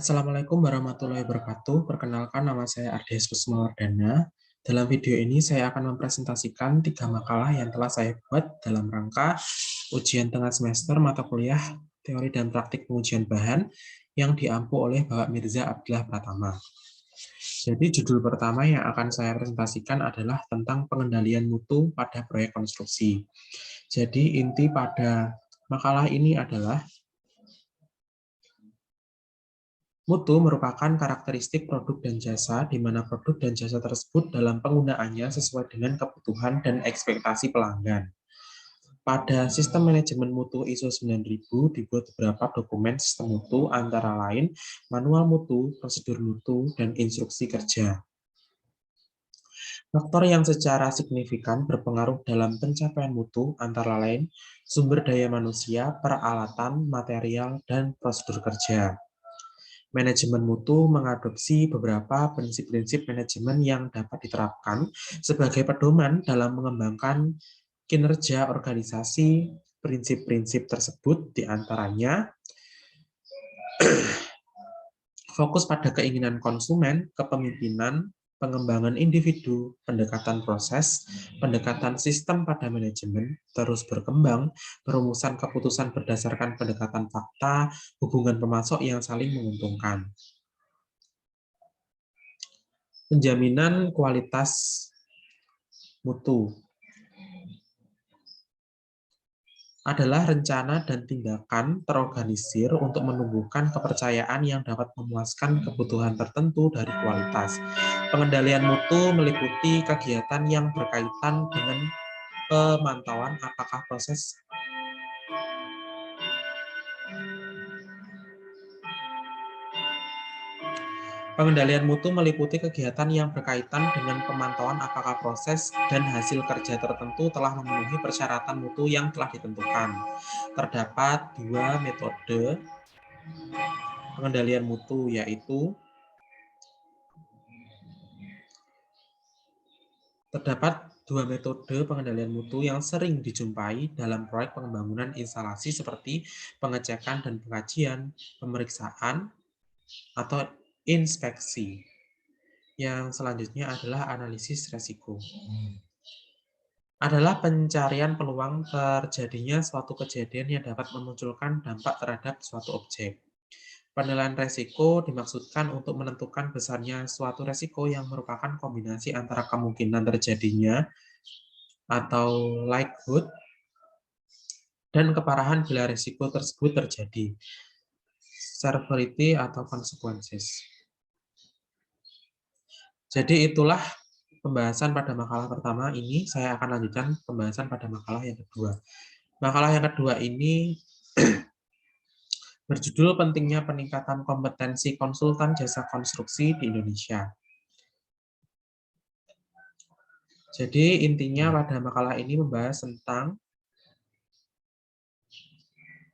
Assalamualaikum warahmatullahi wabarakatuh. Perkenalkan, nama saya Ardies Kusumawardana. Dalam video ini saya akan mempresentasikan 3 makalah yang telah saya buat dalam rangka ujian tengah semester mata kuliah teori dan praktik pengujian bahan yang diampu oleh Bapak Mirza Abdillah Pratama. Jadi judul pertama yang akan saya presentasikan adalah tentang pengendalian mutu pada proyek konstruksi. Jadi inti pada makalah ini adalah mutu merupakan karakteristik produk dan jasa, di mana produk dan jasa tersebut dalam penggunaannya sesuai dengan kebutuhan dan ekspektasi pelanggan. Pada sistem manajemen mutu ISO 9000 dibuat beberapa dokumen sistem mutu antara lain manual mutu, prosedur mutu, dan instruksi kerja. Faktor yang secara signifikan berpengaruh dalam pencapaian mutu antara lain sumber daya manusia, peralatan, material, dan prosedur kerja. Manajemen mutu mengadopsi beberapa prinsip-prinsip manajemen yang dapat diterapkan sebagai pedoman dalam mengembangkan kinerja organisasi. Prinsip-prinsip tersebut diantaranya fokus pada keinginan konsumen, kepemimpinan, pengembangan individu, pendekatan proses, pendekatan sistem pada manajemen, terus berkembang, perumusan keputusan berdasarkan pendekatan fakta, hubungan pemasok yang saling menguntungkan. Penjaminan kualitas mutu adalah rencana dan tindakan terorganisir untuk menumbuhkan kepercayaan yang dapat memuaskan kebutuhan tertentu dari kualitas. Pengendalian mutu meliputi kegiatan yang berkaitan dengan pemantauan apakah proses Pengendalian mutu meliputi kegiatan yang berkaitan dengan pemantauan apakah proses dan hasil kerja tertentu telah memenuhi persyaratan mutu yang telah ditentukan. Terdapat 2 metode pengendalian mutu, yaitu terdapat 2 metode pengendalian mutu yang sering dijumpai dalam proyek pengembangan instalasi seperti pengecekan dan pengajian, pemeriksaan, atau inspeksi. Yang selanjutnya adalah analisis resiko. Adalah pencarian peluang terjadinya suatu kejadian yang dapat memunculkan dampak terhadap suatu objek. Penilaian resiko dimaksudkan untuk menentukan besarnya suatu resiko yang merupakan kombinasi antara kemungkinan terjadinya atau likelihood dan keparahan bila resiko tersebut terjadi. Severity atau consequences. Jadi itulah pembahasan pada makalah pertama ini. Saya akan lanjutkan pembahasan pada makalah yang kedua. Makalah yang kedua ini berjudul pentingnya peningkatan kompetensi konsultan jasa konstruksi di Indonesia. Jadi intinya pada makalah ini membahas tentang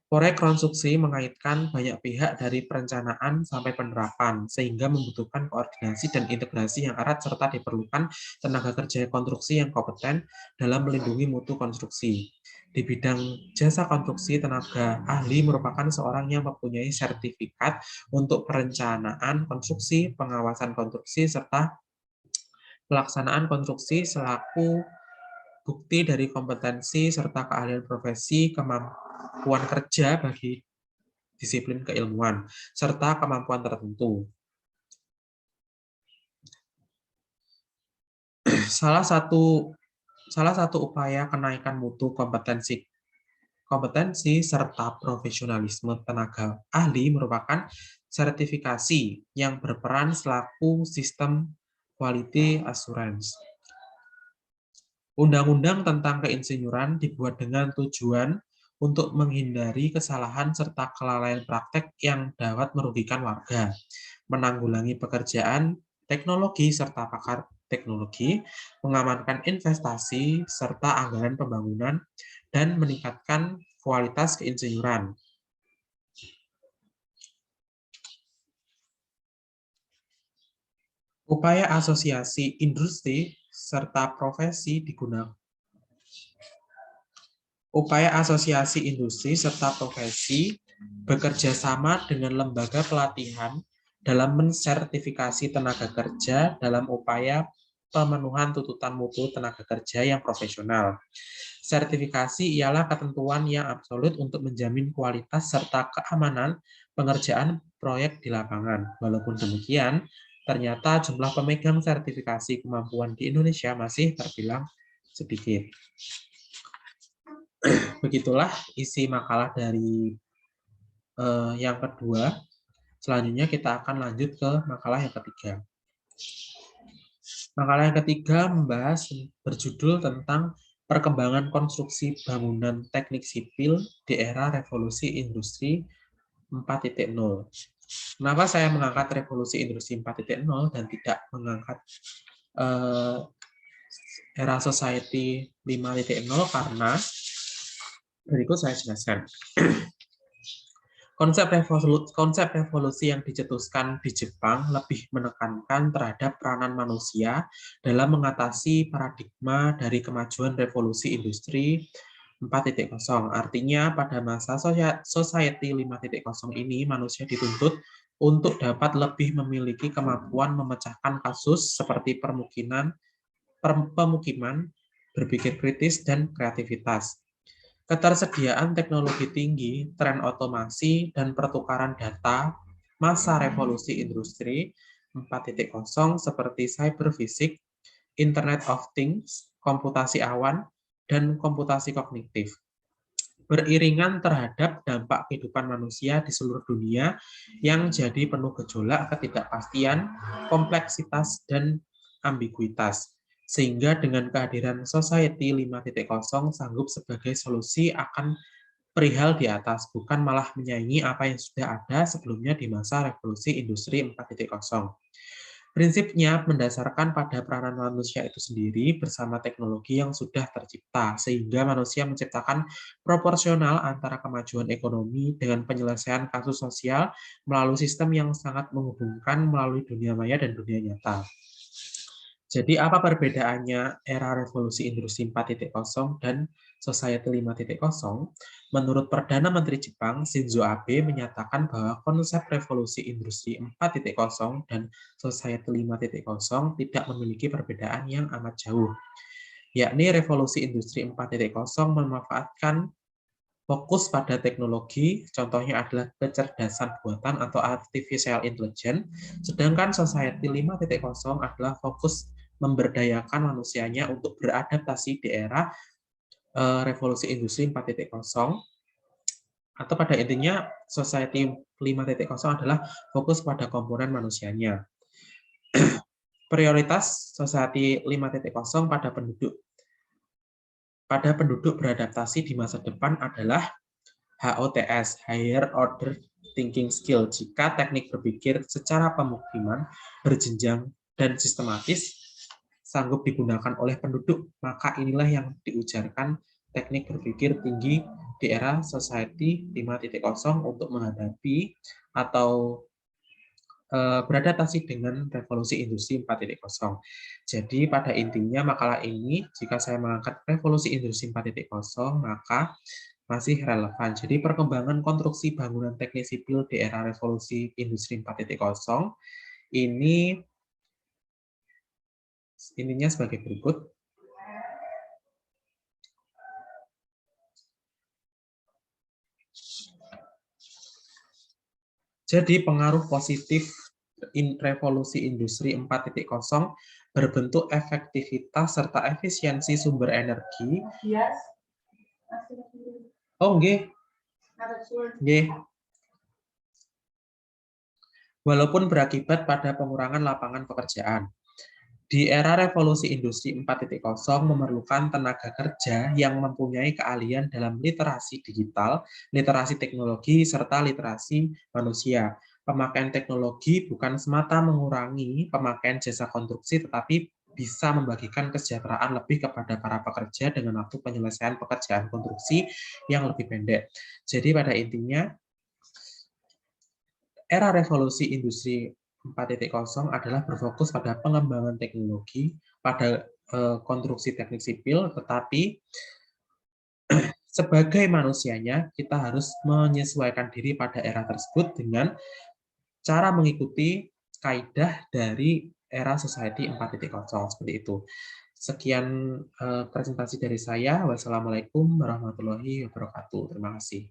proyek konstruksi mengaitkan banyak pihak dari perencanaan sampai penerapan, sehingga membutuhkan koordinasi dan integrasi yang erat serta diperlukan tenaga kerja konstruksi yang kompeten dalam melindungi mutu konstruksi. Di bidang jasa konstruksi, tenaga ahli merupakan seorang yang mempunyai sertifikat untuk perencanaan konstruksi, pengawasan konstruksi, serta pelaksanaan konstruksi selaku bukti dari kompetensi serta keahlian profesi, kemampuan kerja bagi disiplin keilmuan, serta kemampuan tertentu. Salah satu upaya kenaikan mutu kompetensi serta profesionalisme tenaga ahli merupakan sertifikasi yang berperan selaku sistem quality assurance. Undang-undang tentang keinsinyuran dibuat dengan tujuan untuk menghindari kesalahan serta kelalaian praktek yang dapat merugikan warga, menanggulangi pekerjaan teknologi serta pakar teknologi, mengamankan investasi serta anggaran pembangunan, dan meningkatkan kualitas keinsinyuran. Upaya asosiasi industri serta profesi digunakan. Upaya asosiasi industri serta profesi bekerja sama dengan lembaga pelatihan dalam mensertifikasi tenaga kerja dalam upaya pemenuhan tuntutan mutu tenaga kerja yang profesional. Sertifikasi ialah ketentuan yang absolut untuk menjamin kualitas serta keamanan pengerjaan proyek di lapangan. Walaupun demikian, ternyata jumlah pemegang sertifikasi kemampuan di Indonesia masih terbilang sedikit. Begitulah isi makalah dari yang kedua. Selanjutnya kita akan lanjut ke makalah yang ketiga. Makalah yang ketiga membahas berjudul tentang perkembangan konstruksi bangunan teknik sipil di era revolusi industri 4.0. Kenapa saya mengangkat revolusi industri 4.0 dan tidak mengangkat era society 5.0? Karena berikut saya jelaskan. Konsep revolusi yang dicetuskan di Jepang lebih menekankan terhadap peranan manusia dalam mengatasi paradigma dari kemajuan revolusi industri 4.0. Artinya pada masa Society 5.0 ini manusia dituntut untuk dapat lebih memiliki kemampuan memecahkan kasus seperti pemukiman, berpikir kritis, dan kreativitas. Ketersediaan teknologi tinggi, tren otomasi, dan pertukaran data masa revolusi industri 4.0 seperti cyberfisik, Internet of Things, komputasi awan, dan komputasi kognitif. Beriringan terhadap dampak kehidupan manusia di seluruh dunia yang jadi penuh gejolak, ketidakpastian, kompleksitas, dan ambiguitas. Sehingga dengan kehadiran Society 5.0 sanggup sebagai solusi akan perihal di atas, bukan malah menyaingi apa yang sudah ada sebelumnya di masa revolusi industri 4.0. Prinsipnya mendasarkan pada peranan manusia itu sendiri bersama teknologi yang sudah tercipta, sehingga manusia menciptakan proporsional antara kemajuan ekonomi dengan penyelesaian kasus sosial melalui sistem yang sangat menghubungkan melalui dunia maya dan dunia nyata. Jadi apa perbedaannya era revolusi industri 4.0 dan Society 5.0? Menurut Perdana Menteri Jepang, Shinzo Abe menyatakan bahwa konsep revolusi industri 4.0 dan Society 5.0 tidak memiliki perbedaan yang amat jauh. Yakni revolusi industri 4.0 memanfaatkan fokus pada teknologi, contohnya adalah kecerdasan buatan atau artificial intelligence, sedangkan Society 5.0 adalah fokus memberdayakan manusianya untuk beradaptasi di era revolusi industri 4.0, atau pada intinya Society 5.0 adalah fokus pada komponen manusianya. Prioritas Society 5.0 pada penduduk beradaptasi di masa depan adalah HOTS, Higher Order Thinking Skill. Jika teknik berpikir secara pemukiman, berjenjang, dan sistematis sanggup digunakan oleh penduduk, maka inilah yang diujarkan teknik berpikir tinggi di era Society 5.0 untuk menghadapi atau beradaptasi dengan revolusi industri 4.0. Jadi pada intinya makalah ini, jika saya mengangkat revolusi industri 4.0, maka masih relevan. Jadi perkembangan konstruksi bangunan teknik sipil di era revolusi industri 4.0 ini ininya sebagai berikut. Jadi pengaruh positif revolusi industri 4.0 berbentuk efektivitas serta efisiensi sumber energi. Oh, nggih. Nggih. Walaupun berakibat pada pengurangan lapangan pekerjaan. Di era revolusi industri 4.0 memerlukan tenaga kerja yang mempunyai keahlian dalam literasi digital, literasi teknologi, serta literasi manusia. Pemakaian teknologi bukan semata mengurangi pemakaian jasa konstruksi, tetapi bisa membagikan kesejahteraan lebih kepada para pekerja dengan waktu penyelesaian pekerjaan konstruksi yang lebih pendek. Jadi pada intinya, era revolusi industri 4.0 adalah berfokus pada pengembangan teknologi, pada konstruksi teknik sipil, tetapi sebagai manusianya kita harus menyesuaikan diri pada era tersebut dengan cara mengikuti kaidah dari era Society 4.0 seperti itu. Sekian, presentasi dari saya. Wassalamualaikum warahmatullahi wabarakatuh. Terima kasih.